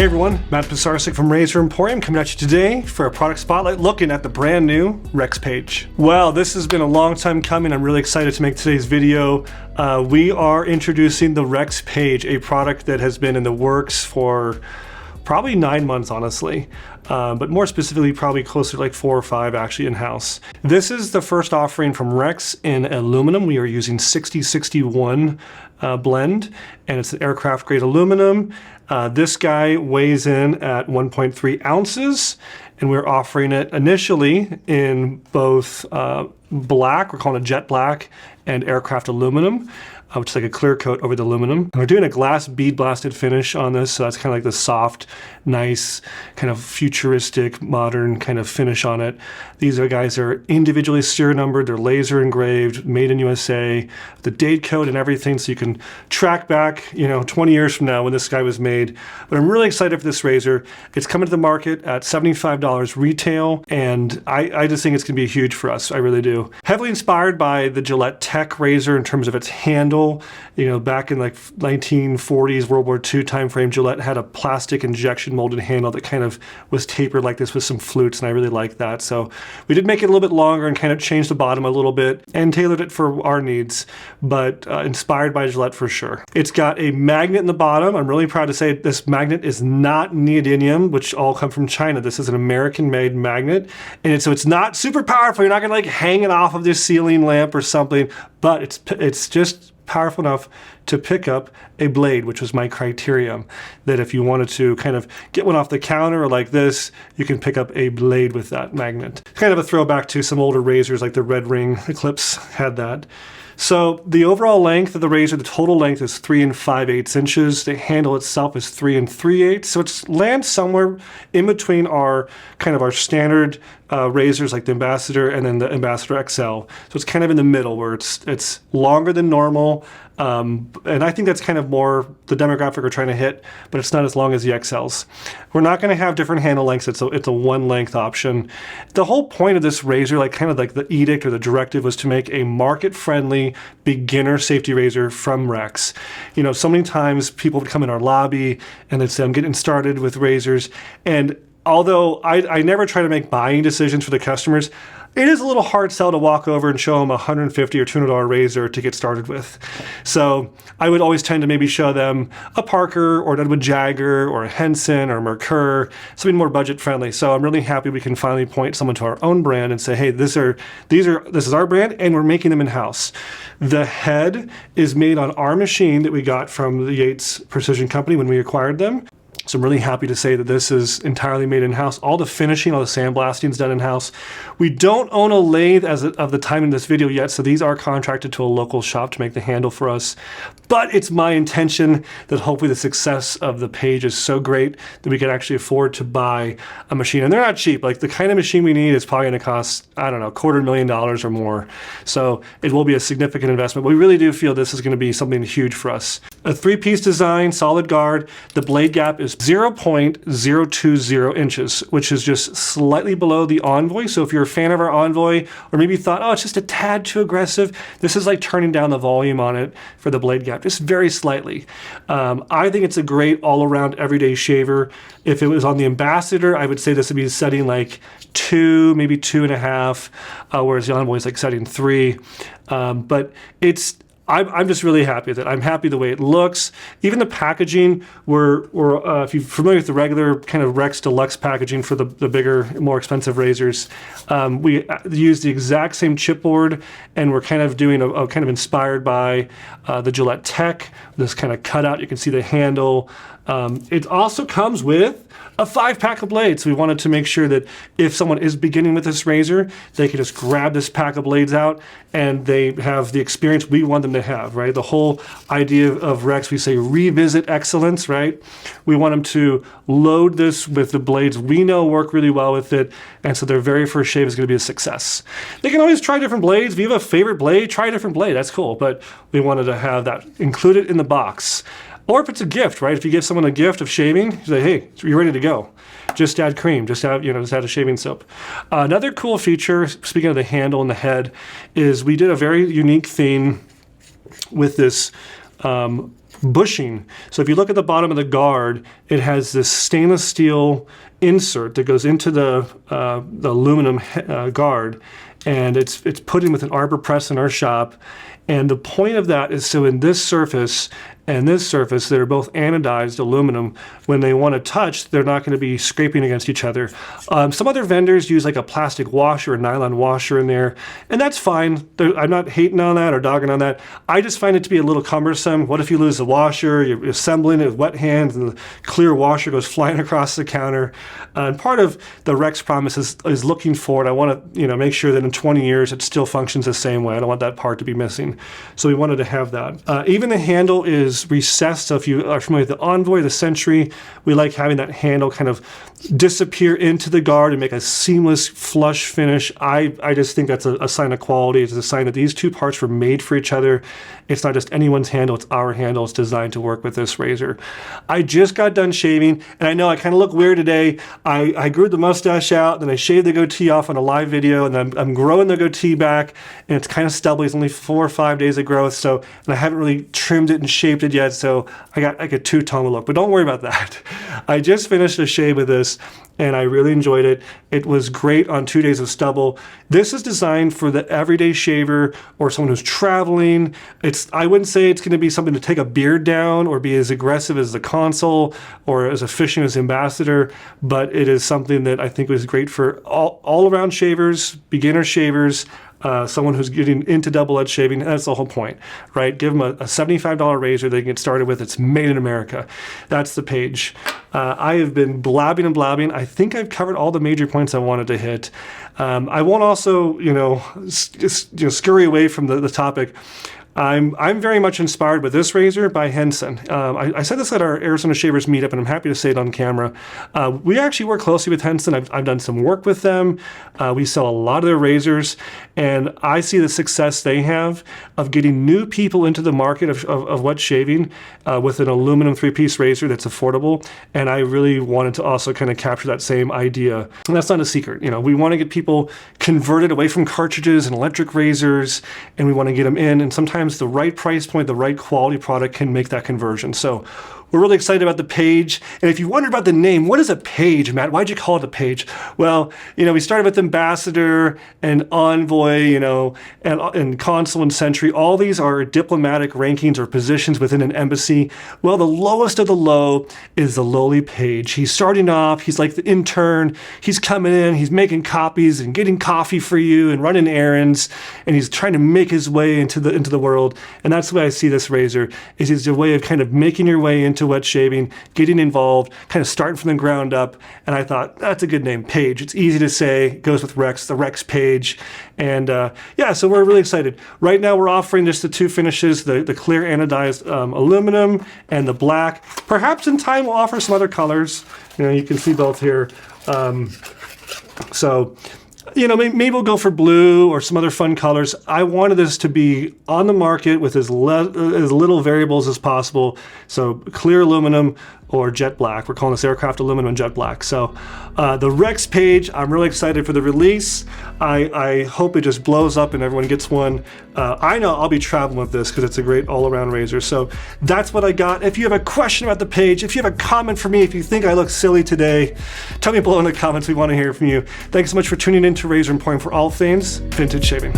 Hey everyone, Matt Pisarcik from Razor Emporium coming at you today for a product spotlight looking at the brand new Rex page. Well, this has been a long time coming. I'm really excited to make today's video. We are introducing the Rex page, a product that has been in the works for probably 9 months, honestly. But more specifically, probably closer to like 4 or 5 actually in-house. This is the first offering from Rex in aluminum. We are using 6061 blend, and it's an aircraft grade aluminum. This guy weighs in at 1.3 ounces, and we're offering it initially in both black, we're calling it jet black, and aircraft aluminum, which is like a clear coat over the aluminum. And we're doing a glass bead blasted finish on this, so that's kind of like the soft, nice, kind of futuristic, modern kind of finish on it. These guys are individually serial numbered, they're laser engraved, made in USA, the date code and everything, so you can track back, 20 years from now when this guy was made. But I'm really excited for this razor. It's coming to the market at $75 retail, and I just think it's gonna be huge for us, I really do. Heavily inspired by the Gillette Tech razor in terms of its handle. Back in like 1940s, World War II timeframe, Gillette had a plastic injection molded handle that kind of was tapered like this with some flutes, and I really like that. So we did make it a little bit longer and kind of changed the bottom a little bit and tailored it for our needs, but inspired by Gillette for sure. It's got a magnet in the bottom. I'm really proud to say this magnet is not neodymium, which all come from China. This is an American-made magnet, and so it's not super powerful. You're not gonna like hang it off of this ceiling lamp or something, but it's just powerful enough to pick up a blade, which was my criterion, that if you wanted to kind of get one off the counter or like this, you can pick up a blade with that magnet. Kind of a throwback to some older razors like the Red Ring Eclipse had that. So the overall length of the razor, the total length is 3 5/8 inches. The handle itself is 3 3/8. So it lands somewhere in between our standard razors like the Ambassador and then the Ambassador XL. So it's kind of in the middle where it's longer than normal. And I think that's kind of more the demographic we're trying to hit, but it's not as long as the XLs. We're not going to have different handle lengths. It's a one length option. The whole point of this razor, like the edict or the directive, was to make a market-friendly beginner safety razor from Rex. So many times people would come in our lobby and they'd say, I'm getting started with razors. And although I never try to make buying decisions for the customers, it is a little hard sell to walk over and show them a $150 or $200 razor to get started with. So I would always tend to maybe show them a Parker or an Edward Jagger or a Henson or Merkur, something more budget friendly. So I'm really happy we can finally point someone to our own brand and say, hey, this is our brand and we're making them in-house. The head is made on our machine that we got from the Yates Precision Company when we acquired them. So I'm really happy to say that this is entirely made in-house. All the finishing, all the sandblasting is done in-house. We don't own a lathe as of the time in this video yet, so these are contracted to a local shop to make the handle for us. But it's my intention that hopefully the success of the page is so great that we can actually afford to buy a machine. And they're not cheap. Like the kind of machine we need is probably going to cost, I don't know, $250,000 or more. So it will be a significant investment. But we really do feel this is going to be something huge for us. A 3-piece design, solid guard. The blade gap is 0.020 inches, which is just slightly below the Envoy. So if you're a fan of our Envoy, or maybe you thought, oh, it's just a tad too aggressive, this is like turning down the volume on it for the blade gap, just very slightly. I think it's a great all-around everyday shaver. If it was on the Ambassador, I would say this would be setting like 2, maybe 2.5, whereas the Envoy is like setting 3. But I'm just really happy with it. I'm happy the way it looks. Even the packaging, if you're familiar with the regular kind of Rex Deluxe packaging for the bigger, more expensive razors, we use the exact same chipboard, and we're kind of doing a kind of inspired by the Gillette Tech, this kind of cutout. You can see the handle. It also comes with a 5-pack of blades. So we wanted to make sure that if someone is beginning with this razor, they can just grab this pack of blades out and they have the experience we want them to have, right? The whole idea of Rex, we say revisit excellence, right? We want them to load this with the blades we know work really well with it, and so their very first shave is going to be a success. They can always try different blades. If you have a favorite blade, try a different blade. That's cool, but we wanted to have that included in the box. Or if it's a gift, right? If you give someone a gift of shaving, you say, hey, you're ready to go. Just add cream, just add a shaving soap. Another cool feature, speaking of the handle and the head, is we did a very unique theme with this bushing. So if you look at the bottom of the guard, it has this stainless steel insert that goes into the aluminum guard, and it's put in with an arbor press in our shop. And the point of that is so in this surface and this surface that are both anodized aluminum, when they want to touch, they're not going to be scraping against each other. Some other vendors use like a plastic washer, a nylon washer in there, and that's fine. I'm not hating on that or dogging on that. I just find it to be a little cumbersome. What if you lose the washer, you're assembling it with wet hands, and the clear washer goes flying across the counter? And part of the Rex promise is looking forward. I want to make sure that in 20 years it still functions the same way. I don't want that part to be missing. So we wanted to have that. Even the handle is recessed, so if you are familiar with the Envoy, the Sentry, we like having that handle kind of disappear into the guard and make a seamless flush finish. I just think that's a sign of quality. It's a sign that these two parts were made for each other. It's not just anyone's handle, it's our handle. It's designed to work with this razor. I just got done shaving, and I know I kind of look weird today. I grew the mustache out, then I shaved the goatee off on a live video, and then I'm growing the goatee back, and it's kind of stubbly. It's only 4 or 5 days of growth, so, and I haven't really trimmed it and shaped it yet, so I got like a two-tone look, but don't worry about that. I just finished a shave with this, and I really enjoyed it. It was great on 2 days of stubble. This is designed for the everyday shaver or someone who's traveling. I wouldn't say it's going to be something to take a beard down or be as aggressive as the Konsul or as efficient as Ambassador, but it is something that I think was great for all-around shavers, beginner shavers, someone who's getting into double-edged shaving. That's the whole point, right? Give them a $75 razor they can get started with. It's made in America. That's the page. I have been blabbing and blabbing. I think I've covered all the major points I wanted to hit. I won't also, scurry away from the topic. I'm very much inspired with this razor by Henson. I said this at our Arizona Shavers meetup, and I'm happy to say it on camera. We actually work closely with Henson. I've done some work with them. We sell a lot of their razors, and I see the success they have of getting new people into the market of wet shaving with an aluminum 3-piece razor that's affordable, and I really wanted to also kind of capture that same idea. And that's not a secret. We want to get people converted away from cartridges and electric razors, and we want to get them in, and sometimes the right price point, the right quality product can make that conversion. So we're really excited about the page. And if you wonder about the name, what is a page, Matt? Why'd you call it a page? Well, we started with Ambassador and Envoy, and Konsul and Sentry. All these are diplomatic rankings or positions within an embassy. Well, the lowest of the low is the lowly page. He's starting off, he's like the intern. He's coming in, he's making copies and getting coffee for you and running errands, and he's trying to make his way into the world. And that's the way I see this razor, is it's a way of kind of making your way into wet shaving, getting involved, kind of starting from the ground up. And I thought, that's a good name, Page. It's easy to say, goes with Rex, the Rex Page. And so we're really excited. Right now we're offering just the two finishes, the clear anodized aluminum and the black. Perhaps in time we'll offer some other colors. You can see both here. Maybe we'll go for blue or some other fun colors. I wanted this to be on the market with as little variables as possible. So clear aluminum or jet black. We're calling this aircraft aluminum and jet black. So the Rex Page, I'm really excited for the release. I hope it just blows up and everyone gets one. I know I'll be traveling with this because it's a great all-around razor. So that's what I got. If you have a question about the page, if you have a comment for me, if you think I look silly today, tell me below in the comments. We want to hear from you. Thanks so much for tuning in to Razor Emporium for all things vintage shaving.